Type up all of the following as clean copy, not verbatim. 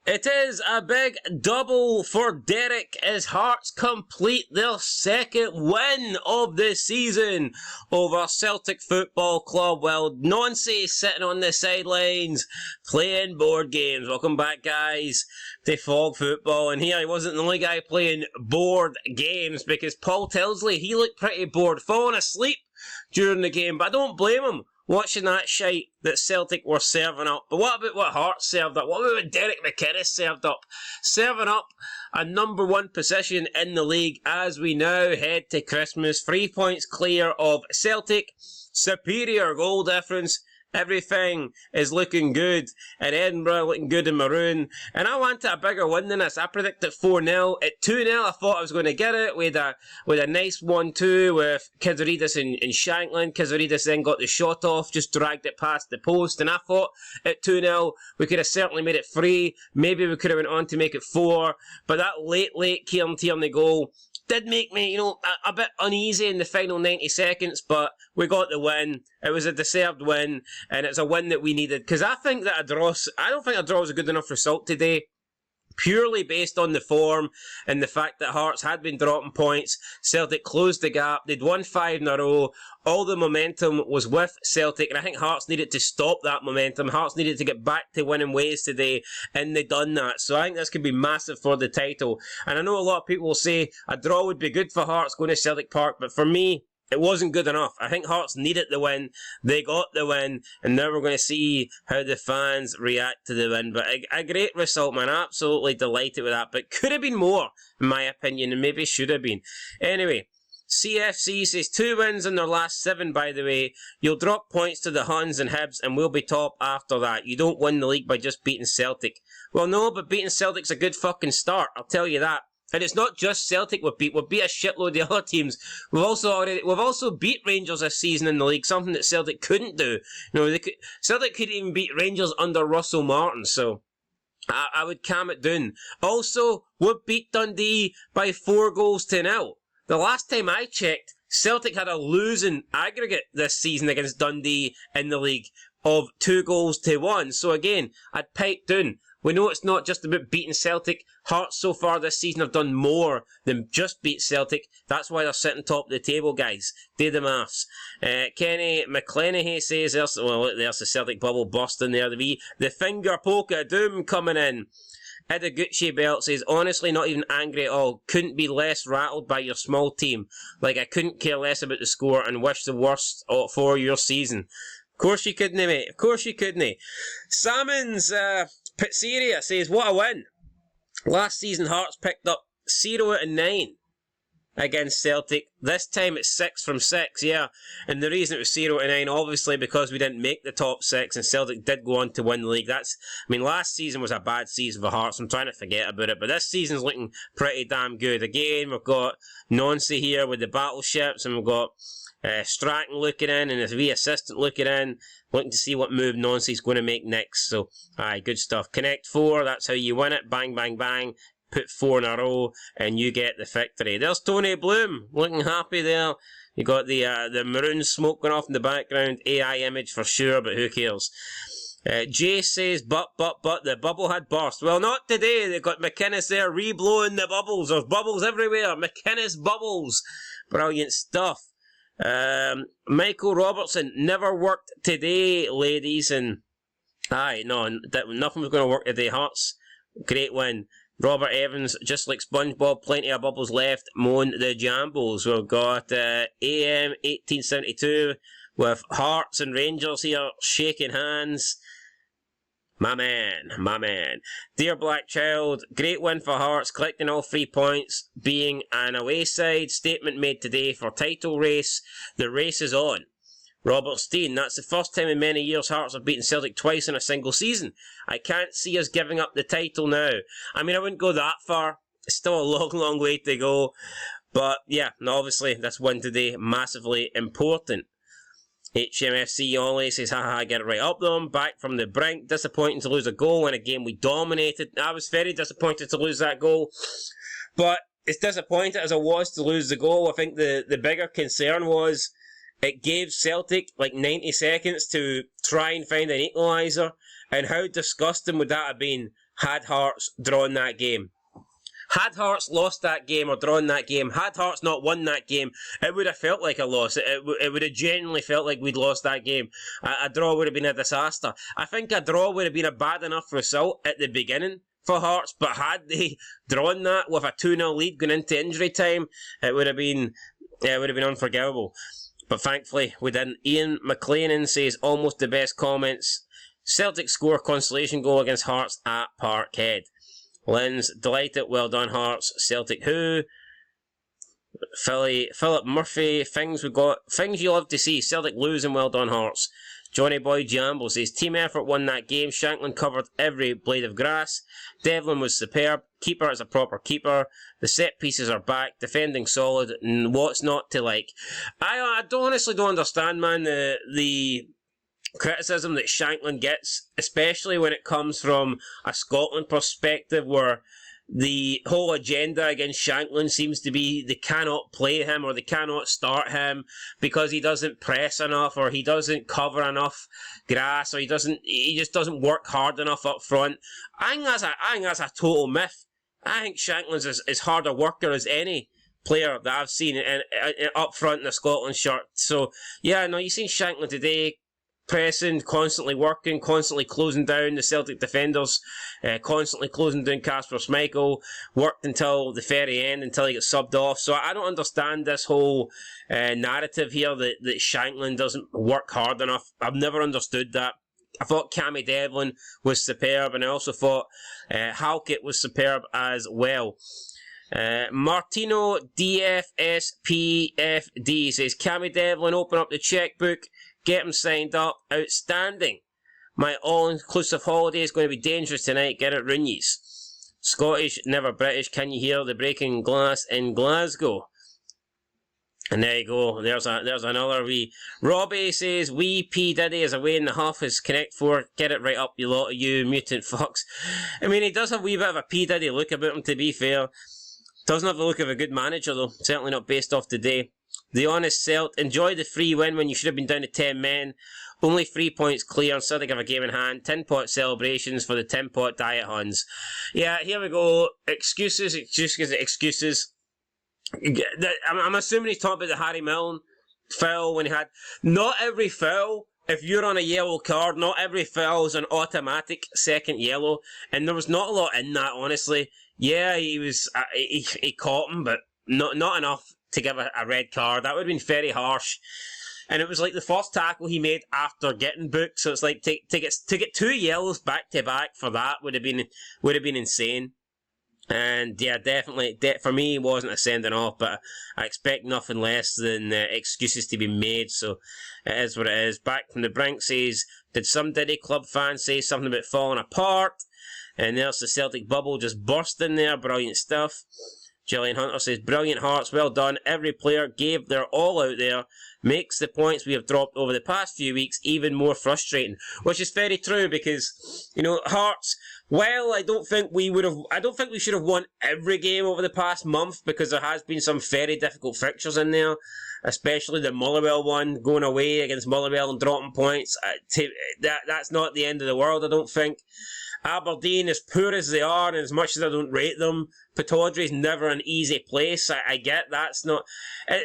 It is a big double for Derek as Hearts complete their second win of the season over Celtic Football Club. Well, Mcinnes sitting on the sidelines playing board games. Welcome back, guys, to Fog Football. And here he wasn't the only guy playing board games because Paul Tilsley, he looked pretty bored, falling asleep during the game, but I don't blame him. Watching that shite that Celtic were serving up. But what about what Hearts served up? What about what Derek Mcinnes served up? Serving up a #1 position in the league as we now head to Christmas. 3 points clear of Celtic. Superior goal difference. Everything is looking good. And Edinburgh looking good in maroon. And I wanted a bigger win than this. I predicted 4-0. At 2-0, I thought I was going to get it with a nice 1-2 with Kizaridis and Shankland. Kizaridis then got the shot off, just dragged it past the post. And I thought at 2-0, we could have certainly made it 3. Maybe we could have went on to make it 4. But that late Kieran Tierney goal did make me, a bit uneasy in the final 90 seconds, but we got the win. It was a deserved win, and it's a win that we needed. Because I think that I don't think a draw was a good enough result today. Purely based on the form and the fact that Hearts had been dropping points. Celtic closed the gap. They'd won 5 in a row. All the momentum was with Celtic, and I think Hearts needed to stop that momentum. Hearts needed to get back to winning ways today, and they done that. So I think this could be massive for the title. And I know a lot of people will say a draw would be good for Hearts going to Celtic Park, but for me, it wasn't good enough. I think Hearts needed the win. They got the win. And now we're going to see how the fans react to the win. But a great result, man. Absolutely delighted with that. But could have been more, in my opinion. And maybe should have been. Anyway, CFC says 2 wins in their last 7, by the way. You'll drop points to the Huns and Hibs and we'll be top after that. You don't win the league by just beating Celtic. Well, no, but beating Celtic's a good fucking start. I'll tell you that. And it's not just Celtic we've beat a shitload of other teams. We've also beat Rangers this season in the league, something that Celtic couldn't do. Celtic couldn't even beat Rangers under Russell Martin, so I would calm it down. Also, we've beat Dundee by 4-0. The last time I checked, Celtic had a losing aggregate this season against Dundee in the league of 2-1. So again, I'd pipe down. We know it's not just about beating Celtic. Hearts so far this season have done more than just beat Celtic. That's why they're sitting top of the table, guys. Do the maths. Kenny McClenaghy says, there's the Celtic bubble busting there. The finger poke of doom coming in. Idaguchi Belt says, honestly, not even angry at all. Couldn't be less rattled by your small team. Like, I couldn't care less about the score and wish the worst for your season. Of course you couldn't, mate. Of course you couldn't. Salmon's Pizzeria says, what a win. Last season, Hearts picked up 0 out of 9 against Celtic. This time it's 6 from 6, yeah. And the reason it was 0 out of 9, obviously, because we didn't make the top 6 and Celtic did go on to win the league. Last season was a bad season for Hearts. I'm trying to forget about it. But this season's looking pretty damn good. Again, we've got Nancy here with the battleships, and we've got Stratton looking in and his wee assistant looking in, looking to see what move Nancy's going to make next. So, aye, good stuff. Connect 4, that's how you win it. Bang, bang, bang. Put 4 in a row and you get the victory. There's Tony Bloom looking happy there. You got the maroon smoke going off in the background. AI image for sure, but who cares? Jay says, but, the bubble had burst. Well, not today. They've got Mcinnes there re-blowing the bubbles. There's bubbles everywhere. Mcinnes bubbles. Brilliant stuff. Michael Robertson, never worked today, ladies, and aye, no, nothing was going to work today. Hearts, great win. Robert Evans, just like SpongeBob, plenty of bubbles left. Moan the JAMBO'S. We've got AM 1872 with Hearts and Rangers here shaking hands. My man. Dear Black Child, great win for Hearts, collecting all 3 points, being an away side. Statement made today for title race. The race is on. Robert Steen, that's the first time in many years Hearts have beaten Celtic twice in a single season. I can't see us giving up the title now. I wouldn't go that far. It's still a long way to go. But yeah, obviously this win today, massively important. HMFC Ollie says, haha, get it right up them. Back from the brink. Disappointing to lose a goal in a game we dominated. I was very disappointed to lose that goal. But as disappointed as I was to lose the goal, I think the bigger concern was it gave Celtic like 90 seconds to try and find an equaliser. And how disgusting would that have been had Hearts drawn that game. Had Hearts lost that game or drawn that game, had Hearts not won that game, it would have felt like a loss. It would have genuinely felt like we'd lost that game. A draw would have been a disaster. I think a draw would have been a bad enough result at the beginning for Hearts, but had they drawn that with a 2-0 lead going into injury time, it would have been unforgivable. But thankfully, we didn't. Ian McLennan says almost the best comments. Celtic score consolation goal against Hearts at Parkhead. Lynn's delighted, well done Hearts. Celtic who? Philip Murphy, things you love to see. Celtic losing, well done Hearts. Johnny Boy Jambo says team effort won that game. Shanklin covered every blade of grass. Devlin was superb. Keeper is a proper keeper. The set pieces are back. Defending solid. What's not to like? I honestly don't understand, man, the criticism that Shanklin gets, especially when it comes from a Scotland perspective, where the whole agenda against Shanklin seems to be they cannot play him or they cannot start him because he doesn't press enough or he doesn't cover enough grass or he just doesn't work hard enough up front. I think that's a total myth. I think Shanklin's as hard a worker as any player that I've seen up front in a Scotland shirt. So yeah, no, you've seen Shanklin today, pressing, constantly working, constantly closing down the Celtic defenders, constantly closing down Kasper Schmeichel, worked until the very end, until he gets subbed off. So I don't understand this whole narrative here that Shanklin doesn't work hard enough. I've never understood that. I thought Cammy Devlin was superb, and I also thought Halkett was superb as well. Martino DFSPFD says, Cammy Devlin, open up the checkbook, get him signed up, outstanding. My all-inclusive holiday is going to be dangerous tonight, get it Runyies. Scottish, never British, can you hear the breaking glass in Glasgow? And there you go, there's another wee. Robbie says, wee P Diddy is away in the huff, his Connect 4, get it right up you lot of you mutant fucks. I mean, he does have a wee bit of a P Diddy look about him, to be fair. Doesn't have the look of a good manager though, certainly not based off today. The honest Celt, enjoy the free win when you should have been down to 10 men. Only 3 points clear and Celtic have a game in hand. 10-pot celebrations for the 10-pot diet Huns. Yeah, here we go. Excuses. I'm assuming he's talking about the Harry Milne foul when he had... Not every foul, if you're on a yellow card, not every foul is an automatic second yellow. And there was not a lot in that, honestly. Yeah, he caught him, but not enough to give a red card. That would have been very harsh. And it was like the first tackle he made after getting booked, so it's like to get 2 yellows back to back for that would have been insane. And yeah, definitely for me it wasn't a sending off, but I expect nothing less than excuses to be made, so it is what it is. Back from the brink says, did some Diddy club fan say something about falling apart? And there's the Celtic bubble just bursting there, brilliant stuff. Gillian Hunter says, brilliant Hearts, well done. Every player gave their all out there. Makes the points we have dropped over the past few weeks even more frustrating. Which is very true because, you know, Hearts, well, I don't think we should have won every game over the past month because there has been some very difficult fixtures in there. Especially the Motherwell one, going away against Motherwell and dropping points. That's not the end of the world, I don't think. Aberdeen, as poor as they are, and as much as I don't rate them, Pittodrie's never an easy place. I get that's not...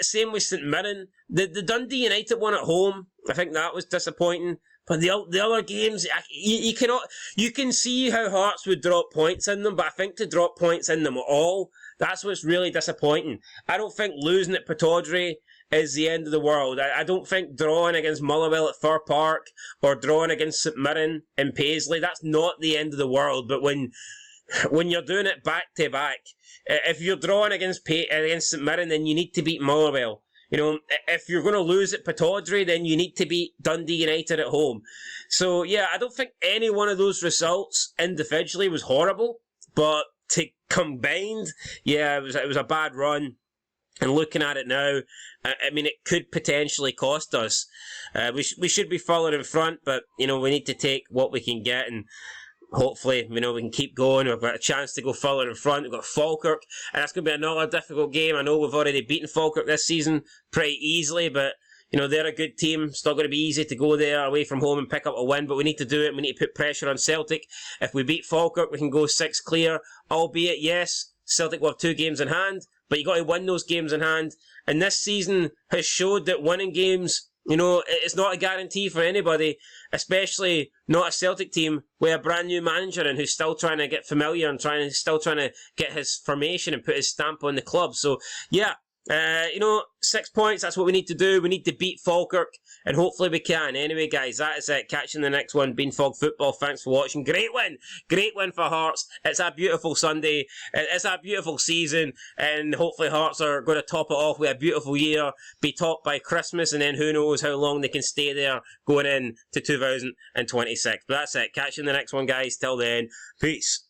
Same with St Mirren. The Dundee United one at home, I think that was disappointing. But the other games, you can see how Hearts would drop points in them, but I think to drop points in them all, that's what's really disappointing. I don't think losing at Pittodrie is the end of the world. I don't think drawing against Motherwell at Fir Park or drawing against St Mirren in Paisley, that's not the end of the world. But when you're doing it back to back, if you're drawing against St Mirren, then you need to beat Motherwell. You know, if you're going to lose at Pittodrie, then you need to beat Dundee United at home. So yeah, I don't think any one of those results individually was horrible, but to combined, yeah, it was a bad run. And looking at it now, I mean, it could potentially cost us. We should be further in front, but, you know, we need to take what we can get and hopefully, you know, we can keep going. We've got a chance to go further in front. We've got Falkirk, and that's going to be another difficult game. I know we've already beaten Falkirk this season pretty easily, but, You know, they're a good team. It's not going to be easy to go there away from home and pick up a win, but we need to do it. We need to put pressure on Celtic. If we beat Falkirk, we can go 6 clear. Albeit, yes, Celtic will have 2 games in hand, but you got to win those games in hand. And this season has showed that winning games, you know, it's not a guarantee for anybody, especially not a Celtic team with a brand new manager and who's still trying to get familiar and still trying to get his formation and put his stamp on the club. So, yeah. You know, 6 points, that's what we need to do. We need to beat Falkirk, and hopefully we can. Anyway, guys, that is it. Catch you in the next one. Beanfog Football, thanks for watching. Great win for Hearts. It's a beautiful Sunday. It's a beautiful season, and hopefully Hearts are going to top it off with a beautiful year, be topped by Christmas, and then who knows how long they can stay there going in to 2026. But that's it. Catch you in the next one, guys. Till then, peace.